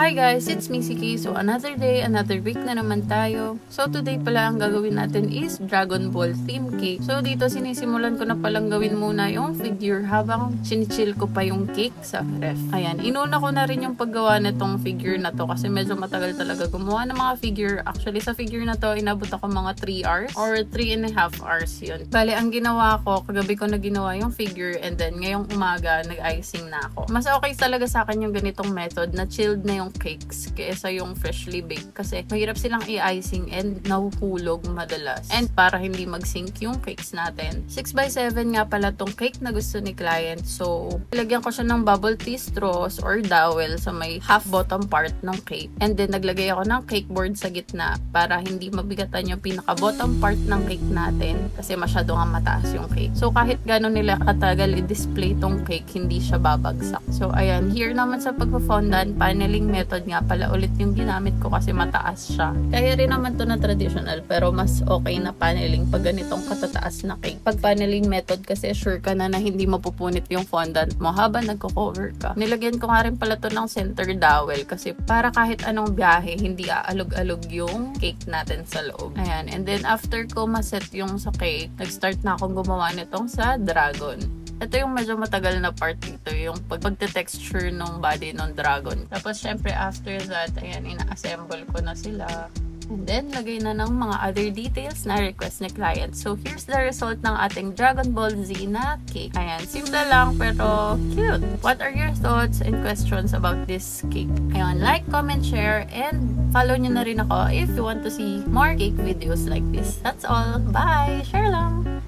Hi guys, it's Misiki. So another day, another week na naman tayo. So today pala ang gagawin natin is Dragon Ball theme cake. So dito sinisimulan ko na palang gawin muna yung figure habang chinichill ko pa yung cake sa ref. Ayan, inuna ko na rin yung paggawa nitong figure na to kasi medyo matagal talaga gumawa ng mga figure. Actually sa figure na to, inabot ako mga 3 hours or 3.5 hours yun. Bale, ang ginawa ko, kagabi ko na ginawa yung figure and then ngayong umaga nag-icing na ako. Mas okay talaga sa akin yung ganitong method na chilled na yung cakes kaysa yung freshly baked kasi mahirap silang i-icing and nahuhulog madalas. And para hindi mag-sink yung cakes natin. 6x7 nga pala tong cake na gusto ni client. So, ilagyan ko siya ng bubble tea straws or dowel sa may half bottom part ng cake. And then, naglagay ako ng cake board sa gitna para hindi mabigatan yung pinaka bottom part ng cake natin kasi masyado nga mataas yung cake. So, kahit gano'n nila katagal i-display tong cake, hindi siya babagsak. So, ayan. Here naman sa pagpo-fondant, paneling method nga pala ulit yung ginamit ko kasi mataas siya. Kaya rin naman to na traditional pero mas okay na paneling pag ganitong katataas na cake. Pag paneling method kasi sure ka na hindi mapupunit yung fondant mo habang nagko-cover ka. Nilagyan ko nga rin pala to ng center dowel kasi para kahit anong biyahe hindi aalog-alog yung cake natin sa loob. Ayan. And then after ko maset yung sa cake, nag-start na akong gumawa nitong sa dragon. Ito yung medyo matagal na part dito, yung pagte-texture ng body ng dragon. Tapos, syempre, after that, ayan, ina-assemble ko na sila. And then, lagay na ng mga other details na request ni client. So, here's the result ng ating Dragon Ball Z na cake. Ayan, simple lang pero cute. What are your thoughts and questions about this cake? Ayan, like, comment, share, and follow nyo na rin ako if you want to see more cake videos like this. That's all. Bye! Share lang!